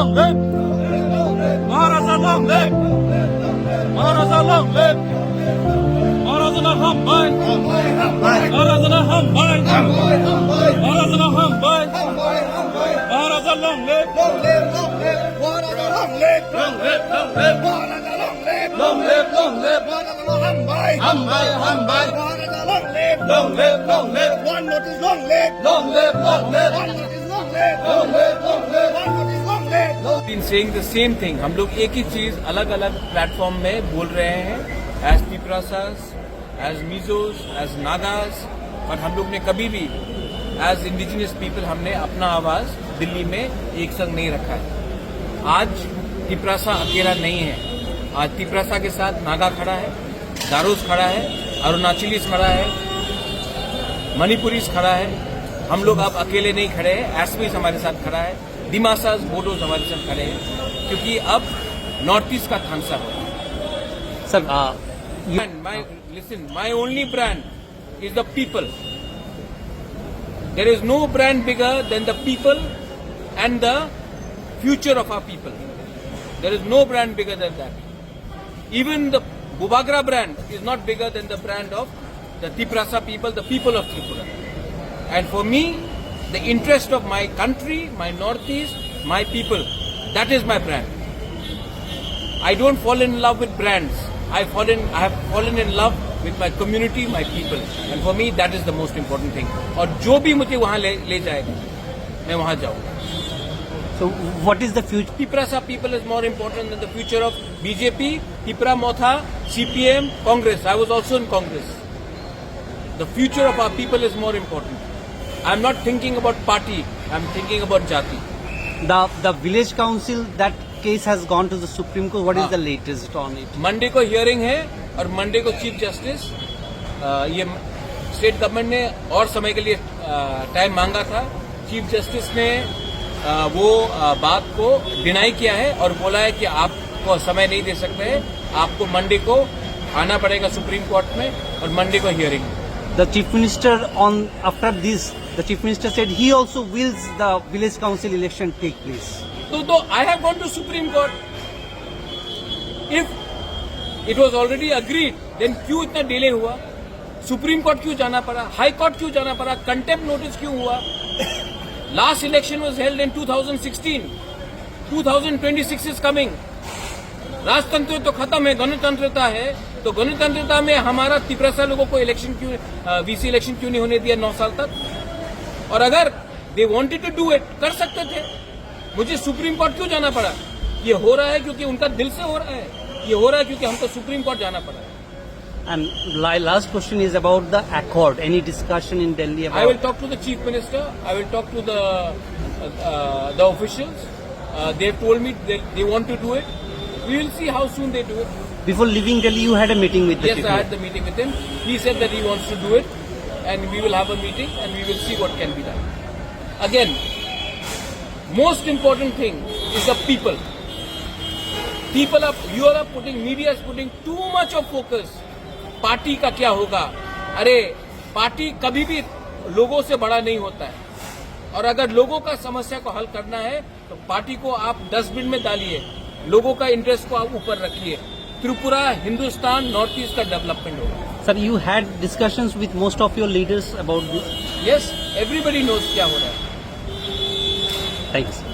long live! Maharashtra long live! Maharashtra long live! Maharashtra hum bhai! Maharashtra hum bhai! Maharashtra hum bhai! Maharashtra long live! Long live, long live, Maharashtra long live, Long live! Long live! Maharashtra long live, Long live! Long live! Maharashtra hum bhai, Hum bhai! Hum bhai! Maharashtra long live, Long live! Long live! one notice long live, Long live! Long live! one notice long live, Long live! Long live! one notice long live. been saying the same thing. हम लोग एक ही चीज अलग अलग platform में बोल रहे हैं, as तिपरासास, as Mizos, as Nagas, और हम लोग ने कभी भी एज इंडिजिनियस पीपल हमने अपना आवाज दिल्ली में एक संग नहीं रखा है। आज तिपरासा अकेला नहीं है, आज तिपरासा के साथ नागा खड़ा है, दारोस खड़ा है, अरुणाचलीस खड़ा है, मणिपुरीस खड़ा है। हम लोग अब अकेले नहीं खड़े हैं, एसपीस हमारे साथ खड़ा है, दिमासास बोडोज हमारे साथ खड़े हैं, क्योंकि अब नॉर्थ ईस्ट का थांसा है। Sir my only brand is the people. There is no brand bigger than the people and the future of our people. There is no brand bigger than that. Even the Bubagra brand is not bigger than the brand of the Tiprasa people, the people of Tripura. And for me, the interest of my country, my northeast, my people, that is my brand. I don't fall in love with brands. I have fallen in love with my community, my people. And for me, that is the most important thing. और जो भी मुझे वहाँ ले जाएगा, मैं वहाँ जाऊँगा. so what is the future? Tiprasa people is more important than the future of BJP, Tipra Motha, CPM, Congress. I was also in Congress. The future of our people is more important. I'm not thinking about party. I'm thinking about jati. The village council, that case has gone to the Supreme Court. What is the latest on it? Monday को hearing है और Monday को chief justice ये state government ने और समय के लिए टाइम मांगा था. चीफ जस्टिस ने वो बात को डिनाई किया है और बोला है कि आपको समय नहीं दे सकते हैं, आपको मंडे को आना पड़ेगा सुप्रीम कोर्ट में और मंडे को hearing. The chief minister after this, the chief minister said he also wills the village council election take place. तो I have gone to Supreme Court. If it was already agreed, then क्यों इतना delay हुआ? Supreme court क्यों जाना पड़ा? High court क्यों जाना पड़ा? कंटेम्प्ट नोटिस क्यों हुआ? Last election was held in 2016. 2026 is coming. राजतंत्र तो खत्म है, गणतंत्रता है. तो गणतंत्रता में हमारा तिपरासा लोगों को इलेक्शन क्यों, वीसी इलेक्शन क्यों नहीं होने दिया 9 साल तक? और अगर they wanted to do it, कर सकते थे. मुझे सुप्रीम कोर्ट क्यों जाना पड़ा? ये हो रहा है क्योंकि उनका दिल से हो रहा है. ये हो रहा है क्योंकि हमको सुप्रीम कोर्ट जाना पड़ा. And last question is about the accord. Any discussion in Delhi about? I will talk to the chief minister. I will talk to the officials. They have told me they want to do it. We will see how soon they do it. Before leaving Delhi, you had a meeting with the Yes, chief I had the meeting with him. He said that he wants to do it, and we will have a meeting, and we will see what can be done. Again, most important thing is the people. Media is putting too much of focus. Party का क्या होगा? अरे party कभी भी लोगों से बड़ा नहीं होता है, और अगर लोगों का समस्या को हल करना है तो पार्टी को आप डस्टबिन में डालिए, लोगों का इंटरेस्ट को आप ऊपर रखिए. त्रिपुरा, हिंदुस्तान, नॉर्थ ईस्ट का डेवलपमेंट होगा. Sir, you had discussions with most of your leaders about this? Yes, everybody knows क्या हो रहा है. Thank you, sir.